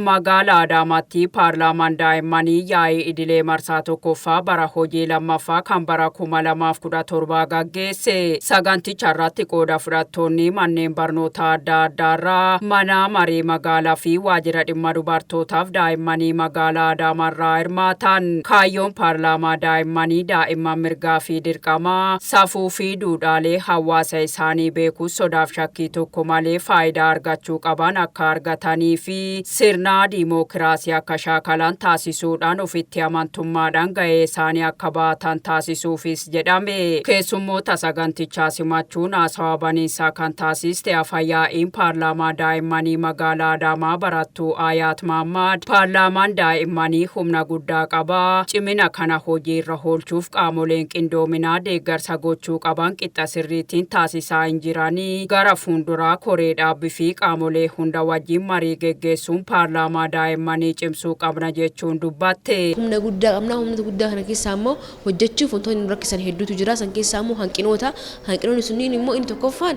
Magaalaa Adaamaatti paarlaamaan daa'immanii yaa'ii idilee marsaa tokkoffaa bara hojii lammaffaa kan bara 2017 gaggeesse. Saganticha irratti qooda fudhattoonni manneen barnoota adda addaarraa mana marii magaalaa fi waajjira dhimma dubartootaaf daa'immanii magaalaa Adaamaarraa hirmaatan. Kaayyoon paarlaamaa daa'immanii daa'imman mirgaa fi dirqamaa safuu fi duudhaalee hawaasa isaanii beekuus sodaaf shakkii tokko malee faayidaa argachuu qaban akka argatanii fi sirna diimokiraasii akka shaakalan taasisuudhaan ofitti amantummaadhaan gahee isaanii akka baatan taasisuufis jedhame. Keessummoota sagantichaa simachuun haasawaa baniinsaa kan taasiste afayaa'iin paarlaamaa daa'immanii magaalaa Adaamaa barattuu Ayaat Mahammad paarlaamaan daa'immanii humna guddaa qaba. Cimina kana hojii irra oolchuuf qaamoleen qindoominaa deeggarsa gochuu qaban qixa sirriitiin taasisaa hin jiranii gara fuulduraa koree dhaabbii fi qaamolee hunda wajjin marii geggeessuun paarlaamaa daa'immanii cimsuu qabna jechuun dubbatte. Humna guddaa qabna. Humna guddaa kana keessaa immoo hojjechuuf wantoonni nu rakkisan hedduutu jira. San keessaa immoo hanqinoonni sunniin immoo inni tokkoffaan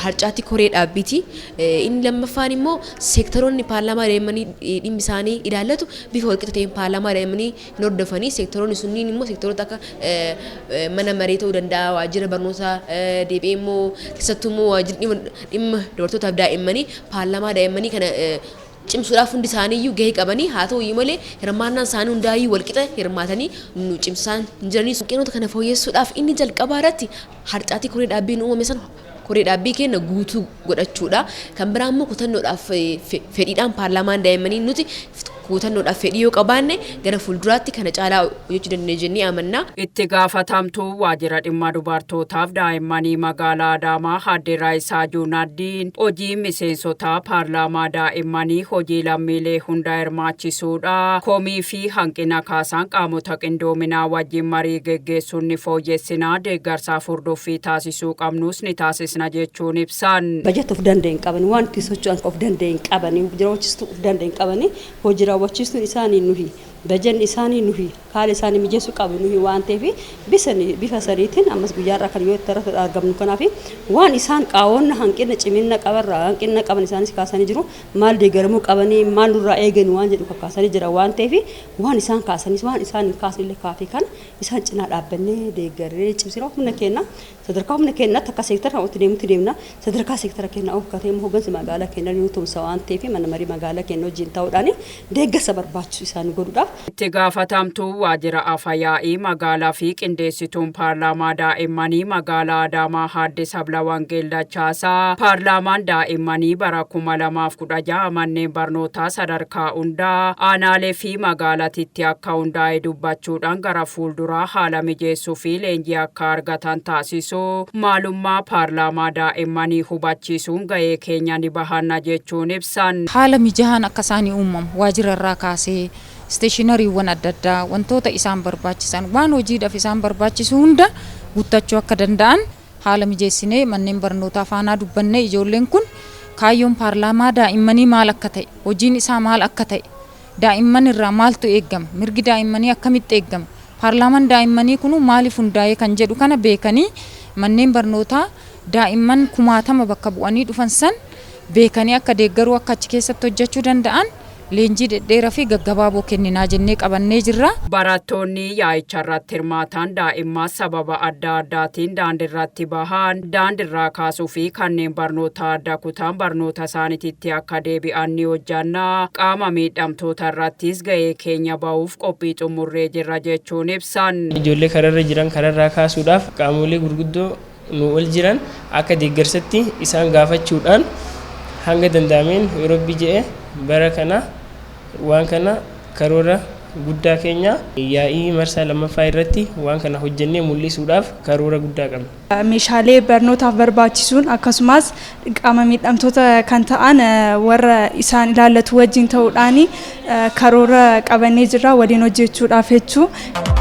harcaatti koree dhaabbiiti. Inni lammaffaan immoo seektaroonni paarlaamaa daa'immanii dhimmi isaanii ilaallatu bifa walqixa ta'een paarlaamaa daa'immanii hin hordofanii seektaroonni sunniin immoo seektaroota akka mana maree ta'uu danda'a, waajjira barnootaa deebi'ee immoo keessattuu immoo waajjirri dhimma dubartootaaf daa'immanii paarlaamaa daa'immanii kana cimsuudhaaf hundi isaaniiyyuu gahee qabanii haa ta'u malee hirmaannaan isaanii hundaayyuu walqixa hirmaatanii nu cimsaan hin jiranii. Hanqinoota kana fooyyessuudhaaf inni jalqabaa irratti harcaatii koree dhaabbiin uumame sana koree dhaabbii keenya guutuu godhachuudha. Kan biraa immoo kutannoodhaaf fedhiidhaan paarlaamaan daa'immanii nuti kutannoodhaaf fedhii yoo qabaanne gara fuulduraatti kana caalaa hojjechuu dandeenya jennee amanna. Itti gaafatamtuu waajjira dhimma dubartootaaf daa'immanii magaalaa Adaamaa Aadde Raayisaa Juunaaddiin hojii miseensota paarlaamaa daa'immanii hojii lammiilee hunda hirmaachisuudha. Komii fi hanqina kaasaan qaamota qindoominaa wajjin marii geggeessuun ni fooyyessinaa deeggarsaaf hordoffii taasisuu qabnus ni taasisna jechuun ibsan. Bajata of danda'in qaban waan itti socho'an of danda'in qaban jiraachistuu of danda'in qaban hojii raawwachiistuun isaanii nuyi bajanni isaanii nuyi haala isaanii mijeessuu qabu nuyi waan ta'eef bifa sariitiin ammas guyyaarraa kan yoo itti argamnu kanaaf waan isaan qaawonna hanqina cimina qabarraa hanqina qaban isaanis kaasanii jiru maal deeggaramuu qabanii maal nurraa eegan waan jedhu kaasanii jira waan ta'eef waan isaan kaasanis waan isaan kaasanillee kaafii kan isaan cinaa dhaabbannee deeggarree cimsinaa humna kenna sadarkaa humna kennaatti akka seektara itti deemna sadarkaa seektara kenna ofkatee hoggansa magaalaa kenna yoo tumsa waan ta'eef mana marii magaalaa kenna wajjin ta'uudhaan deeggarsa barbaachisu isaanii godhuudhaaf. Itti gaafatamtuu waajjira afyaa'ii magaalaa fi qindeessituun paarlaamaa daa'immanii magaalaa Adaamaa Aadde Sabla Wangeel Dachaasaa paarlaamaan daa'immanii bara 2016 manneen barnootaa sadarkaa hundaa aanaalee fi magaalatitti akka hundaa'e dubbachuudhaan gara fuulduraa haala mijeessuu fi leenjii akka argatan taasisu maalummaa paarlaamaa daa'immanii hubachiisuun gahee keenya ni bahanna jechuun ibsan. Haala mijahaan akka isaanii uumamu waajjira irraa kaasee stationariiwwan adda addaa wantoota isaan barbaachisan waan hojiidhaaf isaan barbaachisu hunda guuttachuu akka danda'an haala mijeessinee manneen barnootaa faanaa dubbannee ijoolleen kun kaayyoon paarlaamaa daa'immanii maal akka ta'e hojiin isaa maal akka ta'e daa'imman irraa maaltu eegama mirgi daa'immanii akkamitti eegama paarlaamaan daa'immanii kun maaliif hundaa'ee kan jedhu kana beekanii manneen barnootaa daa'imman 60 bakka bu'anii dhufan san beekanii akka deeggaruu akka achi keessatti hojjechuu danda'an leenjii dhedheeraa fi gaggabaaboo kenninaa jennee qabannee jirra. Barattoonni yaa'icha irratti hirmaatan daa'imman sababa adda addaatiin daandiirratti bahan daandiirraa kaasuu fi kanneen barnoota adda kutan barnoota isaaniitti akka deebi'an ni hojjanna. Qaama miidhamtoota irrattis gahee keenya bahuuf qophii xumurree jirra jechuun ibsan. Ijoollee kararra jiran kararraa kaasuudhaaf qaamolee gurguddoo nu ol jiran akka deeggarsatti isaan gaafachuudhaan hanga danda'ameen yeroo bija'ee bara kana waan kana karoora guddaa keenya yaa'ii marsaa lammaffaa irratti waan kana hojjennee mul'isuudhaaf karoora guddaa qabna. Meeshaalee barnootaaf barbaachisuun akkasumas qaama miidhamtoota kan ta'an warra isaan ilaallatu wajjin ta'uudhaan karoora qabannee jirra waliin hojjechuudhaaf jechuudha.